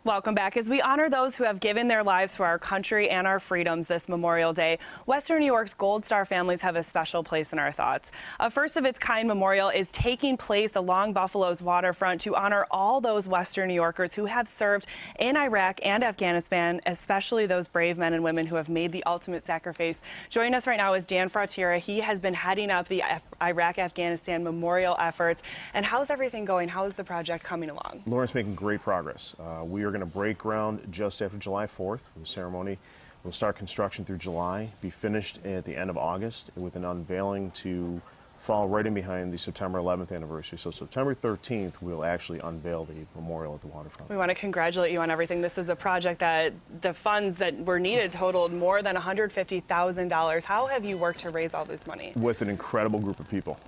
Welcome back. As we honor those who have given their lives for our country and our freedoms this Memorial Day, Western New York's Gold Star families have a special place in our thoughts. A first-of-its-kind memorial is taking place along Buffalo's waterfront to honor all those Western New Yorkers who have served in Iraq and Afghanistan, especially those brave men and women who have made the ultimate sacrifice. Joining us right now is Dan Frontiera. He has been heading up the Iraq-Afghanistan memorial efforts. And how's everything going? How is the project coming along? Lauren's making great progress. We are going to break ground just after July 4th. The ceremony will start construction through July, be finished at the end of August with an unveiling to fall right in behind the September 11th anniversary. So September 13th, we'll actually unveil the memorial at the waterfront. We want to congratulate you on everything. This is a project that the funds that were needed totaled more than $150,000. How have you worked to raise all this money? With an incredible group of people.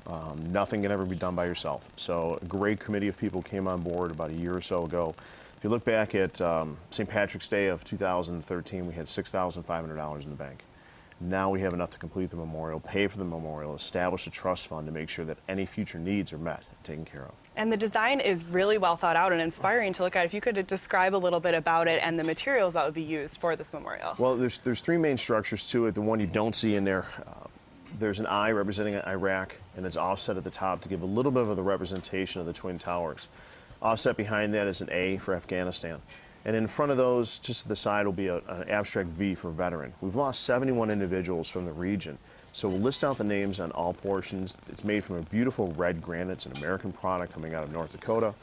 Nothing can ever be done by yourself. So a great committee of people came on board about a year or so ago. If you look back at St. Patrick's Day of 2013, we had $6,500 in the bank. Now we have enough to complete the memorial, pay for the memorial, establish a trust fund to make sure that any future needs are met and taken care of. And the design is really well thought out and inspiring to look at. If you could describe a little bit about it and the materials that would be used for this memorial. Well, there's three main structures to it. The one you don't see in there, there's an eye representing Iraq, and it's offset at the top to give a little bit of the representation of the Twin Towers. Offset behind that is an A for Afghanistan. And in front of those, just to the side, will be an abstract V for veteran. We've lost 71 individuals from the region. So we'll list out the names on all portions. It's made from a beautiful red granite. It's an American product coming out of North Dakota.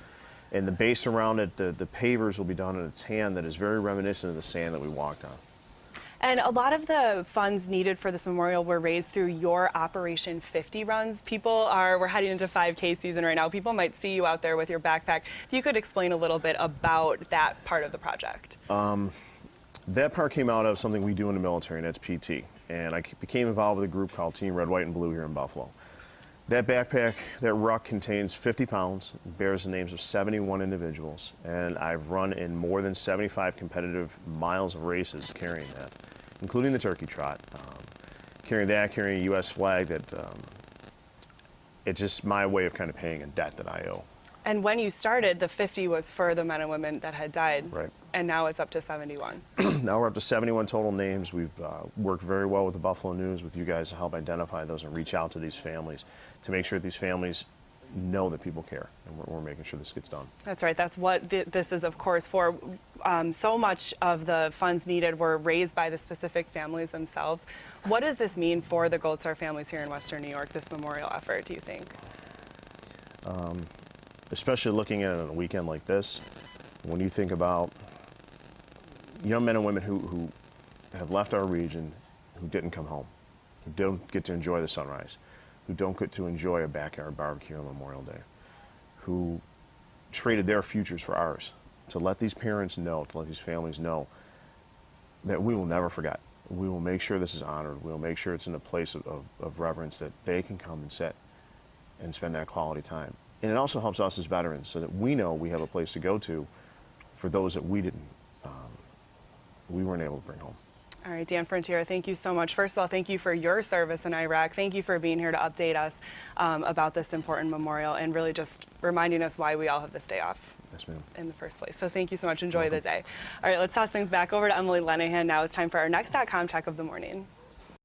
And the base around it, the pavers will be done in a tan that is very reminiscent of the sand that we walked on. And a lot of the funds needed for this memorial were raised through your Operation 50 runs. We're heading into 5K season right now. People might see you out there with your backpack. If you could explain a little bit about that part of the project. That part came out of something we do in the military, and that's PT. And I became involved with a group called Team Red, White, and Blue here in Buffalo. That backpack, that ruck contains 50 pounds, bears the names of 71 individuals, and I've run in more than 75 competitive miles of races carrying that, including the turkey trot. Carrying a U.S. flag, it's just my way of kind of paying a debt that I owe. And when you started, the 50 was for the men and women that had died. Right. And now it's up to 71. Now we're up to 71 total names. We've worked very well with the Buffalo News, with you guys, to help identify those and reach out to these families to make sure that these families know that people care, and we're making sure this gets done. That's right. That's what this is, of course, for. So much of the funds needed were raised by the specific families themselves. What does this mean for the Gold Star families here in Western New York, this memorial effort, do you think? Especially looking at it on a weekend like this, when you think about young men and women who have left our region, who didn't come home, who don't get to enjoy the sunrise, who don't get to enjoy a backyard barbecue on Memorial Day, who traded their futures for ours, to let these parents know, to let these families know that we will never forget. We will make sure this is honored. We'll make sure it's in a place of reverence that they can come and sit and spend that quality time. And it also helps us as veterans so that we know we have a place to go to for those that we weren't able to bring home. All right, Dan Frontiera, thank you so much. First of all, thank you for your service in Iraq. Thank you for being here to update us about this important memorial and really just reminding us why we all have this day off. Yes, ma'am. In the first place. So thank you so much. Enjoy the day. All right, let's toss things back over to Emily Lenahan now. It's time for our next .com check of the morning.